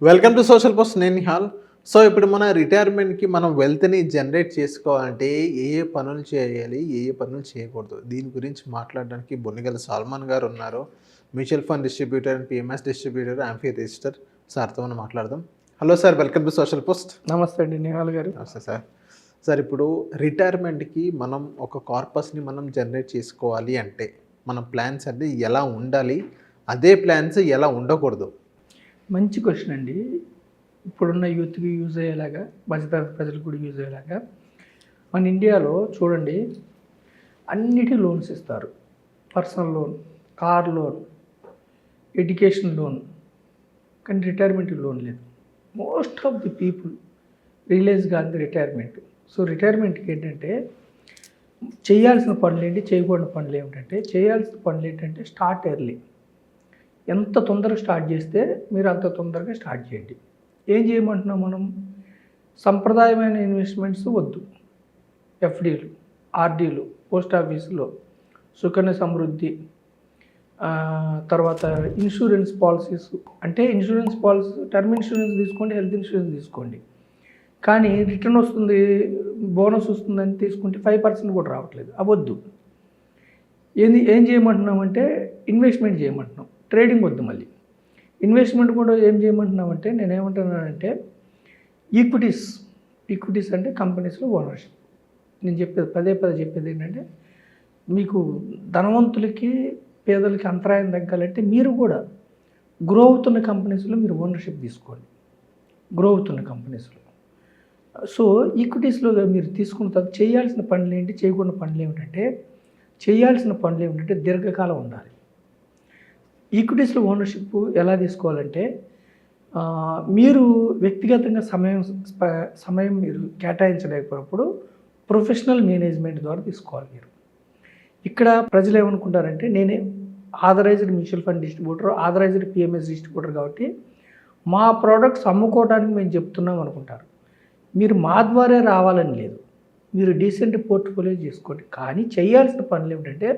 Welcome to social post. నేను Nihal. So ఇప్పుడు మన రిటైర్మెంట్కి మనం వెల్త్ని జనరేట్ చేసుకోవాలంటే ఏ పనులు చేయాలి, ఏ పనులు చేయకూడదు, దీని గురించి మాట్లాడడానికి బొన్నిగల సాల్మాన్ గారు ఉన్నారు. Mutual fund distributor and PMS distributor, amphi register. సార్తో మనం మాట్లాడదాం. Hello sir, welcome to social post. నమస్తే అండి నిహాల్ గారు. నమస్తే సార్. సార్ ఇప్పుడు రిటైర్మెంట్కి మనం ఒక కార్పస్ని మనం జనరేట్ చేసుకోవాలి అంటే మన ప్లాన్స్ అంటే ఎలా ఉండాలి, అదే ప్లాన్స్ ఎలా ఉండకూడదు? మంచి క్వశ్చన్ అండి. ఇప్పుడున్న యూత్కి యూజ్ అయ్యేలాగా, మధ్యతరగతి ప్రజలకు కూడా యూజ్ అయ్యేలాగా మన ఇండియాలో చూడండి, అన్నిటి లోన్స్ ఇస్తారు. Personal loan, car loan, education loan, కానీ రిటైర్మెంట్ లోన్ లేదు. Most of the people realise కాదు రిటైర్మెంట్. సో రిటైర్మెంట్కి ఏంటంటే చేయాల్సిన పనులు ఏంటి, చేయకూడని పనులు ఏమిటంటే, చేయాల్సిన పనులు ఏంటంటే స్టార్ట్ ఎర్లీ. ఎంత తొందరగా స్టార్ట్ చేస్తే మీరు అంత తొందరగా స్టార్ట్ చేయండి. ఏం చేయమంటున్నాం మనం? సంప్రదాయమైన ఇన్వెస్ట్మెంట్స్ వద్దు. ఎఫ్డీలు, ఆర్డీలు, పోస్ట్ ఆఫీసులో సుకన్య సమృద్ధి, తర్వాత ఇన్సూరెన్స్ పాలసీస్. అంటే ఇన్సూరెన్స్ పాలసీ, టర్మ్ ఇన్సూరెన్స్ తీసుకోండి, హెల్త్ ఇన్సూరెన్స్ తీసుకోండి, కానీ రిటర్న్ వస్తుంది, బోనస్ వస్తుందని తీసుకుంటే 5% కూడా రావట్లేదు. అవద్దు. ఏం చేయమంటున్నామంటే ఇన్వెస్ట్మెంట్ చేయమంటున్నాం. ట్రేడింగ్ వద్దు. మళ్ళీ ఇన్వెస్ట్మెంట్ కూడా ఏం చేయమంటున్నామంటే, నేనేమంటున్నానంటే ఈక్విటీస్ అంటే కంపెనీస్లో ఓనర్షిప్. నేను పదే చెప్పేది ఏంటంటే, మీకు ధనవంతులకి పేదలకి అంతరాయం తగ్గాలంటే మీరు కూడా గ్రో అవుతున్న కంపెనీస్లో మీరు ఓనర్షిప్ తీసుకోండి. గ్రో అవుతున్న కంపెనీస్లో. సో ఈక్విటీస్లో మీరు తీసుకున్న తర్వాత చేయాల్సిన పనులు ఏంటి, చేయకూడని పనులు ఏమిటంటే, చేయాల్సిన పనులు ఏమిటంటే దీర్ఘకాలం ఉండాలి. ఈక్విటీస్లో ఓనర్షిప్ ఎలా తీసుకోవాలంటే, మీరు వ్యక్తిగతంగా సమయం మీరు కేటాయించలేకపోయినప్పుడు ప్రొఫెషనల్ మేనేజ్మెంట్ ద్వారా తీసుకోవాలి. మీరు ఇక్కడ ప్రజలు ఏమనుకుంటారంటే, నేనే authorised mutual fund distributor, authorised PMS distributor కాబట్టి మా ప్రోడక్ట్స్ అమ్ముకోవడానికి మేము చెప్తున్నాం అనుకుంటారు. మీరు మా ద్వారా రావాలని లేదు. మీరు డీసెంట్ పోర్ట్ఫోలియో చేసుకోండి. కానీ చేయాల్సిన పనులు ఏమిటంటే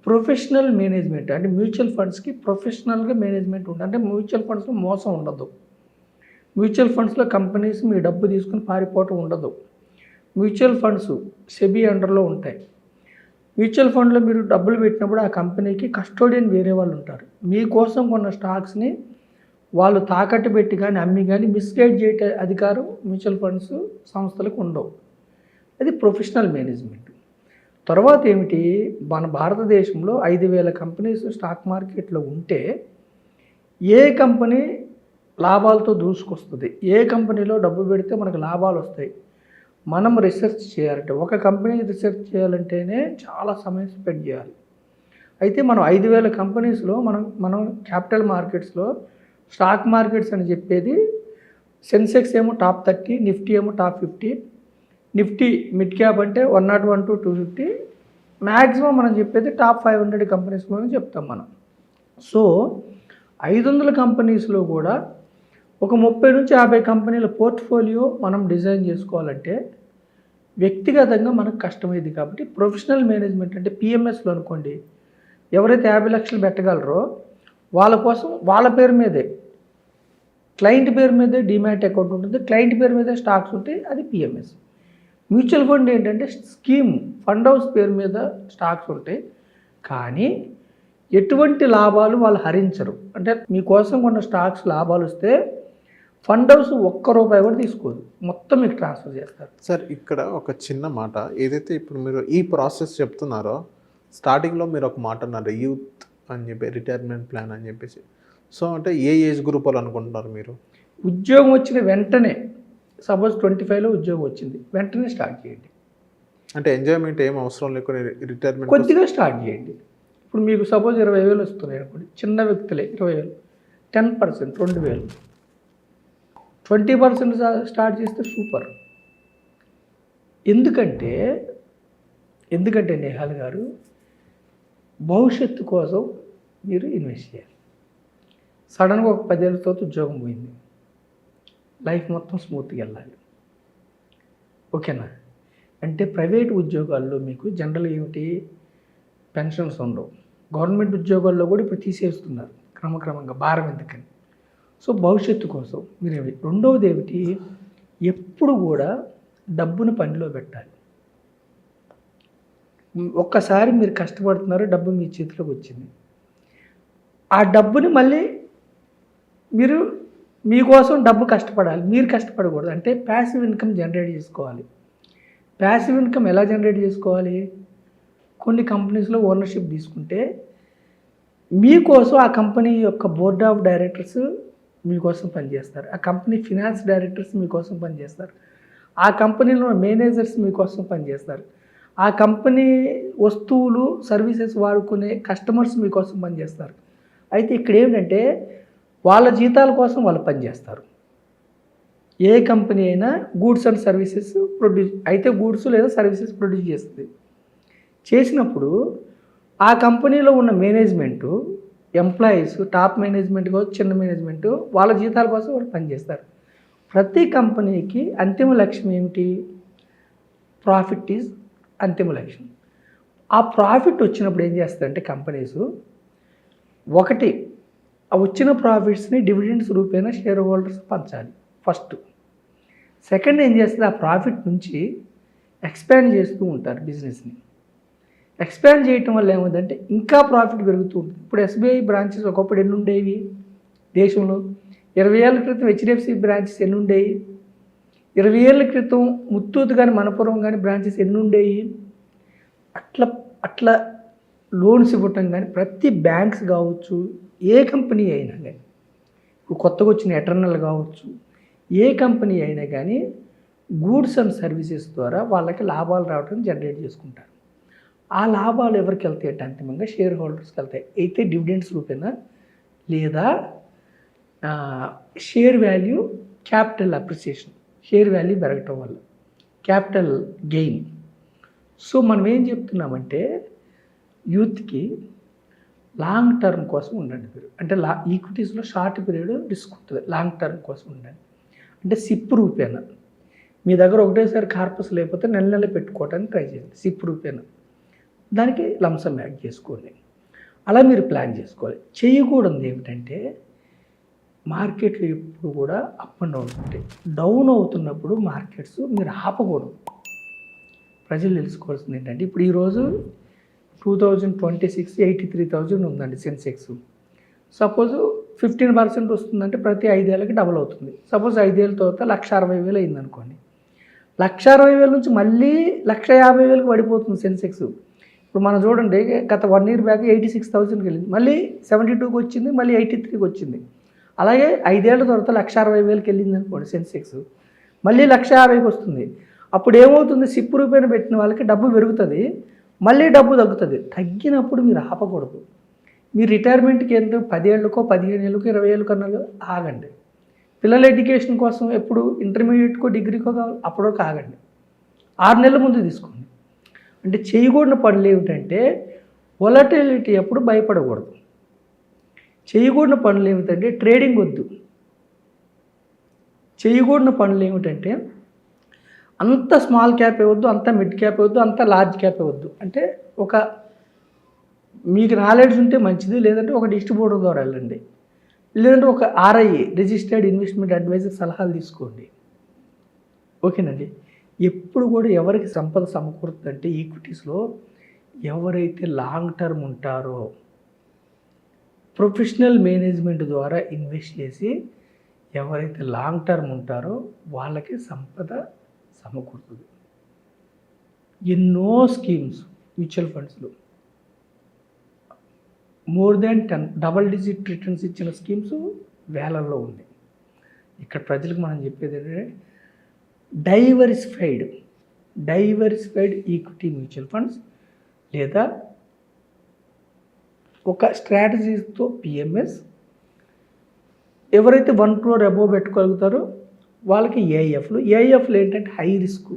ప్రొఫెషనల్ మేనేజ్మెంట్. అంటే మ్యూచువల్ ఫండ్స్కి ప్రొఫెషనల్గా మేనేజ్మెంట్ ఉంటుంది. అంటే మ్యూచువల్ ఫండ్స్లో మోసం ఉండదు. మ్యూచువల్ ఫండ్స్లో కంపెనీస్ మీ డబ్బు తీసుకుని పారిపోవటం ఉండదు. మ్యూచువల్ ఫండ్స్ సెబీ అండర్లో ఉంటాయి. మ్యూచువల్ ఫండ్లో మీరు డబ్బులు పెట్టినప్పుడు ఆ కంపెనీకి కస్టోడియన్ వేరే వాళ్ళు ఉంటారు. మీకోసం కొన్న స్టాక్స్ని వాళ్ళు తాకట్టు పెట్టి కానీ అమ్మి కానీ మిస్గైడ్ చేయటే అధికారం మ్యూచువల్ ఫండ్స్ సంస్థలకు ఉండవు. అది ప్రొఫెషనల్ మేనేజ్మెంట్. తర్వాత ఏమిటి, మన భారతదేశంలో 5,000 కంపెనీస్ స్టాక్ మార్కెట్లో ఉంటే ఏ కంపెనీ లాభాలతో దూసుకొస్తుంది, ఏ కంపెనీలో డబ్బు పెడితే మనకు లాభాలు వస్తాయి, మనం రీసెర్చ్ చేయాలంటే, ఒక కంపెనీ రీసెర్చ్ చేయాలంటేనే చాలా సమయం స్పెండ్ చేయాలి. అయితే మనం 5,000 కంపెనీస్లో మనం క్యాపిటల్ మార్కెట్స్లో స్టాక్ మార్కెట్స్ అని చెప్పేది, సెన్సెక్స్ ఏమో టాప్ 30, నిఫ్టీ ఏమో టాప్ 50, నిఫ్టీ మిడ్ క్యాప్ అంటే 101 to 250, మ్యాక్సిమం మనం చెప్పేది టాప్ 500 కంపెనీస్లో చెప్తాం మనం. సో 500 కంపెనీస్లో కూడా ఒక 30 నుంచి 50 కంపెనీల పోర్ట్ఫోలియో మనం డిజైన్ చేసుకోవాలంటే వ్యక్తిగతంగా మనకు కష్టమైంది. కాబట్టి ప్రొఫెషనల్ మేనేజ్మెంట్ అంటే పిఎంఎస్లో అనుకోండి, ఎవరైతే 50 లక్షలు పెట్టగలరో వాళ్ళ కోసం వాళ్ళ పేరు మీదే, క్లయింట్ పేరు మీదే డిమాట్ అకౌంట్ ఉంటుంది, క్లయింట్ పేరు మీదే స్టాక్స్ ఉంటాయి, అది పిఎంఎస్. మ్యూచువల్ ఫండ్ ఏంటంటే స్కీమ్, ఫండ్ హౌస్ పేరు మీద స్టాక్స్ ఉంటాయి, కానీ ఎటువంటి లాభాలు వాళ్ళు హరించరు. అంటే మీకోసం కొన్న స్టాక్స్ లాభాలు వస్తే ఫండ్ హౌస్ ₹1 కూడా తీసుకోదు, మొత్తం మీకు ట్రాన్స్ఫర్ చేస్తారు. సార్ ఇక్కడ ఒక చిన్న మాట, ఏదైతే ఇప్పుడు మీరు ఈ ప్రాసెస్ చెప్తున్నారో, స్టార్టింగ్లో మీరు ఒక మాట అన్నారు, యూత్ అని చెప్పి రిటైర్మెంట్ ప్లాన్ అని చెప్పేసి. సో అంటే ఏ ఏజ్ గ్రూప్ వాళ్ళు అనుకుంటున్నారు మీరు? ఉద్యోగం వచ్చిన వెంటనే, సపోజ్ 25లో ఉద్యోగం వచ్చింది, వెంటనే స్టార్ట్ చేయండి. అంటే ఎంజాయ్మెంట్ ఏం అవసరం లేకుండా రిటైర్మెంట్ కొద్దిగా స్టార్ట్ చేయండి. ఇప్పుడు మీకు సపోజ్ 20,000 వస్తున్నాయి అనుకోండి, చిన్న వ్యక్తులే 20,000, 10%, 2,000, 20% స్టార్ట్ చేస్తే సూపర్. ఎందుకంటే నేహాల్ గారు, భవిష్యత్తు కోసం మీరు ఇన్వెస్ట్ చేయాలి. సడన్గా ఒక 10 ఏళ్ళ తర్వాత ఉద్యోగం పోయింది, లైఫ్ మొత్తం స్మూత్గా వెళ్ళాలి. ఓకేనా? అంటే ప్రైవేట్ ఉద్యోగాల్లో మీకు జనరల్ ఏమిటి, పెన్షన్స్ ఉండవు. గవర్నమెంట్ ఉద్యోగాల్లో కూడా ఇప్పుడు తీసేస్తున్నారు క్రమక్రమంగా, భారం ఎందుకని. సో భవిష్యత్తు కోసం మీరేమి రెండవది ఏమిటి, ఎప్పుడు కూడా డబ్బును పనిలో పెట్టాలి. ఒక్కసారి మీరు కష్టపడుతున్నారు, డబ్బు మీ చేతిలోకి వచ్చింది, ఆ డబ్బుని మళ్ళీ మీరు మీకోసం డబ్బు కష్టపడాలి, మీరు కష్టపడకూడదు. అంటే ప్యాసివ్ ఇన్కమ్ జనరేట్ చేసుకోవాలి. ప్యాసివ్ ఇన్కమ్ ఎలా జనరేట్ చేసుకోవాలి, కొన్ని కంపెనీస్లో ఓనర్షిప్ తీసుకుంటే మీకోసం ఆ కంపెనీ యొక్క బోర్డ్ ఆఫ్ డైరెక్టర్స్ మీకోసం పనిచేస్తారు, ఆ కంపెనీ ఫినాన్స్ డైరెక్టర్స్ మీకోసం పనిచేస్తారు, ఆ కంపెనీలో మేనేజర్స్ మీకోసం పనిచేస్తారు, ఆ కంపెనీ వస్తువులు సర్వీసెస్ వాడుకునే కస్టమర్స్ మీకోసం పనిచేస్తారు. అయితే ఇక్కడ ఏంటంటే వాళ్ళ జీతాల కోసం వాళ్ళు పనిచేస్తారు. ఏ కంపెనీ అయినా గూడ్స్ అండ్ సర్వీసెస్ ప్రొడ్యూస్ అయితే గూడ్స్ లేదా సర్వీసెస్ ప్రొడ్యూస్ చేస్తుంది. చేసినప్పుడు ఆ కంపెనీలో ఉన్న మేనేజ్మెంటు, ఎంప్లాయీస్, టాప్ మేనేజ్మెంట్ కావచ్చు, చిన్న మేనేజ్మెంటు వాళ్ళ జీతాల కోసం వాళ్ళు పనిచేస్తారు. ప్రతి కంపెనీకి అంతిమ లక్ష్యం ఏమిటి, ప్రాఫిట్ ఈజ్ అంతిమ లక్ష్యం. ఆ ప్రాఫిట్ వచ్చినప్పుడు ఏం చేస్తారంటే కంపెనీస్ ఒకటి ఆ వచ్చిన ప్రాఫిట్స్ని డివిడెండ్స్ రూపేణా షేర్ హోల్డర్స్ పంచాలి ఫస్ట్. సెకండ్ ఏం చేస్తుంది, ఆ ప్రాఫిట్ నుంచి ఎక్స్పాండ్ చేస్తూ ఉంటారు బిజినెస్ని. ఎక్స్పాండ్ చేయటం వల్ల ఏముందంటే ఇంకా ప్రాఫిట్ పెరుగుతూ ఉంటుంది. ఇప్పుడు ఎస్బీఐ బ్రాంచెస్ ఒకప్పుడు ఎన్ని ఉండేవి దేశంలో, 20 ఏళ్ళ క్రితం హెచ్డిఎఫ్సి బ్రాంచెస్ ఎన్ని ఉండేవి, 20 ఏళ్ళ క్రితం ముత్తూట్ కానీ మనపురం కానీ బ్రాంచెస్ ఎన్ని ఉండేవి. అట్లా లోన్స్ ఇవ్వటం కానీ ప్రతి బ్యాంక్స్ కావచ్చు, ఏ కంపెనీ అయినా కానీ, ఇప్పుడు కొత్తగా వచ్చిన ఎటర్నల్ కావచ్చు, ఏ కంపెనీ అయినా కానీ గూడ్స్ అండ్ సర్వీసెస్ ద్వారా వాళ్ళకి లాభాలు రావడం జనరేట్ చేసుకుంటారు. ఆ లాభాలు ఎవరికి వెళ్తాయి అంటే అంతిమంగా షేర్ హోల్డర్స్కి వెళ్తాయి. అయితే డివిడెండ్స్ రూపేనా లేదా share value, capital appreciation, share value పెరగటం వల్ల క్యాపిటల్ గెయిన్. సో మనం ఏం చెప్తున్నామంటే యూత్కి లాంగ్ టర్మ్ కోసం ఉండండి మీరు. అంటే ఈక్విటీస్లో షార్ట్ పీరియడ్ రిస్క్ ఉంటుంది, లాంగ్ టర్మ్ కోసం ఉండండి. అంటే సిప్ రూపేనా మీ దగ్గర ఒకటేసారి కార్పస్ లేకపోతే నెల నెల పెట్టుకోవడానికి ట్రై చేయండి. సిప్ రూపేనా దానికి లంసమ్ యాడ్ చేసుకోండి. అలా మీరు ప్లాన్ చేసుకోవాలి. చేయకూడదు ఏమిటంటే మార్కెట్లు ఎప్పుడు కూడా అప్ అండ్ డౌన్ ఉంటాయి. డౌన్ అవుతున్నప్పుడు మార్కెట్స్ మీరు ఆపకూడదు. ప్రజలు తెలుసుకోవాల్సింది ఏంటంటే ఇప్పుడు ఈరోజు 2026 83,000 ఉందండి సెన్సెక్స్. సపోజ్ 15% వస్తుందంటే ప్రతి 5 ఏళ్ళకి డబుల్ అవుతుంది. సపోజ్ 5 ఏళ్ళ తర్వాత 1,60,000 అయింది అనుకోండి. 1,60,000 నుంచి మళ్ళీ 1,50,000కి పడిపోతుంది సెన్సెక్స్. ఇప్పుడు మనం చూడండి గత 1 ఇయర్ బ్యాక్ 86,000కి వెళ్ళింది, మళ్ళీ 72కి వచ్చింది, మళ్ళీ 83కి వచ్చింది. అలాగే 5 ఏళ్ళ తర్వాత 1,60,000కి వెళ్ళింది అనుకోండి సెన్సెక్స్, మళ్ళీ 1,50,000కి వస్తుంది. అప్పుడు ఏమవుతుంది, సిప్ రూపాయన పెట్టిన వాళ్ళకి డబ్బు పెరుగుతుంది, మళ్ళీ డబ్బు తగ్గుతుంది. తగ్గినప్పుడు మీరు ఆపకూడదు. మీరు రిటైర్మెంట్కి ఎంత 10 ఏళ్ళకో 15 ఏళ్ళకో 20 ఏళ్ళకో అన్నారు ఆగండి. పిల్లల ఎడ్యుకేషన్ కోసం ఎప్పుడు ఇంటర్మీడియట్కో డిగ్రీకో అప్పుడు ఆగండి. 6 నెలల ముందు తీసుకోండి. అంటే చేయకూడని పనులు ఏమిటంటే వొలటిలిటీ అప్పుడు భయపడకూడదు. చేయకూడని పనులు ఏమిటంటే ట్రేడింగ్ వద్దు. చేయకూడని పనులు ఏమిటంటే అంత స్మాల్ క్యాప్ ఇవ్వద్దు, అంత మిడ్ క్యాప్ ఇవ్వద్దు, అంత లార్జ్ క్యాప్ ఇవ్వద్దు. అంటే ఒక మీకు నాలెడ్జ్ ఉంటే మంచిది, లేదంటే ఒక డిస్ట్రిబ్యూటర్ ద్వారా వెళ్ళండి, లేదంటే ఒక ఆర్ఐఏ రిజిస్టర్డ్ ఇన్వెస్ట్మెంట్ అడ్వైజర్ సలహాలు తీసుకోండి. ఓకేనండి. ఎప్పుడు కూడా ఎవరికి సంపద సమకూరుతుందంటే ఈక్విటీస్లో ఎవరైతే లాంగ్ టర్మ్ ఉంటారో, ప్రొఫెషనల్ మేనేజ్మెంట్ ద్వారా ఇన్వెస్ట్ చేసి ఎవరైతే లాంగ్ టర్మ్ ఉంటారో వాళ్ళకి సంపద సమకూరుతుంది. ఎన్నో స్కీమ్స్ మ్యూచువల్ ఫండ్స్లో more than 10 double digit returns ఇచ్చిన స్కీమ్స్ వేలల్లో ఉన్నాయి. ఇక్కడ ప్రజలకు మనం చెప్పేది ఏంటంటే డైవర్సిఫైడ్ ఈక్విటీ మ్యూచువల్ ఫండ్స్ లేదా ఒక స్ట్రాటజీతో పిఎంఎస్, ఎవరైతే 1 crore అబోవ్ పెట్టుకోగలుగుతారో వాళ్ళకి ఏఐఎఫ్లు ఏంటంటే హై రిస్క్,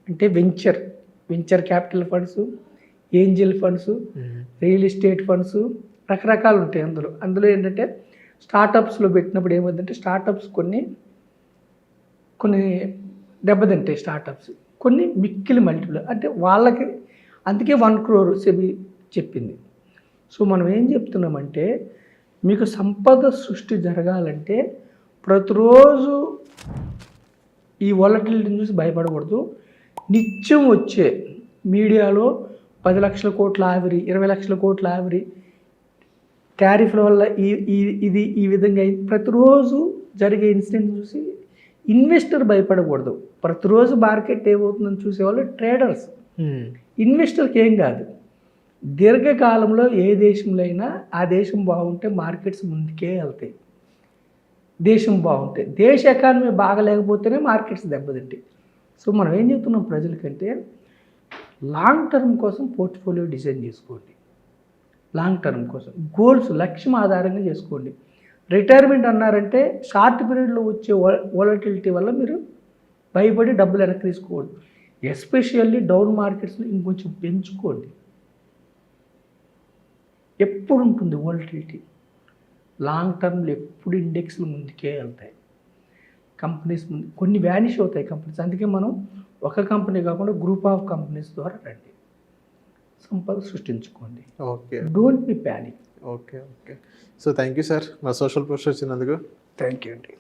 అంటే venture capital funds, Angel funds, real estate funds, రకరకాలు ఉంటాయి. అందులో ఏంటంటే స్టార్టప్స్లో పెట్టినప్పుడు ఏమవుతుందంటే స్టార్టప్స్ కొన్ని దెబ్బతింటాయి. స్టార్టప్స్ కొన్ని మిక్కిలి మల్టిపుల్, అంటే వాళ్ళకి అందుకే 1 crore సెబీ చెప్పింది. సో మనం ఏం చెప్తున్నామంటే మీకు సంపద సృష్టి జరగాలంటే ప్రతిరోజు ఈ వాలటిలిటీని చూసి భయపడకూడదు. నిత్యం వచ్చే మీడియాలో 10 లక్షల కోట్ల ఆవిరి, 20 లక్షల కోట్ల ఆవిరి, టారిఫ్ల వల్ల ఈ విధంగా ప్రతిరోజు జరిగే ఇన్సిడెంట్ చూసి ఇన్వెస్టర్ భయపడకూడదు. ప్రతిరోజు మార్కెట్ ఏమవుతుందని చూసేవాళ్ళు ట్రేడర్స్. ఇన్వెస్టర్కి ఏం కాదు. దీర్ఘకాలంలో ఏ దేశంలో అయినా ఆ దేశం బాగుంటే మార్కెట్స్ ముందుకే వెళ్తాయి. దేశం బాగుంటే, దేశ ఎకానమీ బాగలేకపోతేనే మార్కెట్స్ దెబ్బతింటాయి. సో మనం ఏం చెప్తున్నాం ప్రజలకంటే, లాంగ్ టర్మ్ కోసం పోర్ట్ఫోలియో డిజైన్ చేసుకోండి. లాంగ్ టర్మ్ కోసం గోల్స్, లక్ష్యం ఆధారంగా చేసుకోండి. రిటైర్మెంట్ అన్నారంటే షార్ట్ పీరియడ్లో వచ్చే వాలటిలిటీ వల్ల మీరు భయపడి డబ్బులు వెనక్కి తీసుకోండి. ఎస్పెషల్లీ డౌన్ మార్కెట్స్లో ఇంకొంచెం పెంచుకోండి. ఎప్పుడు ఉంటుంది వాలటిలిటీ? లాంగ్ టర్మ్లో ఎప్పుడు ఇండెక్స్లు ముందుకే వెళ్తాయి. కంపెనీస్ ముందు కొన్ని వ్యానిష్ అవుతాయి కంపెనీస్. అందుకే మనం ఒక కంపెనీ కాకుండా గ్రూప్ ఆఫ్ కంపెనీస్ ద్వారా రండి, సంపద సృష్టించుకోండి. Okay, don't be panic. Okay. So thank you sir, మా సోషల్ పోస్ట్ వచ్చినందుకు. థ్యాంక్ యూ అండి.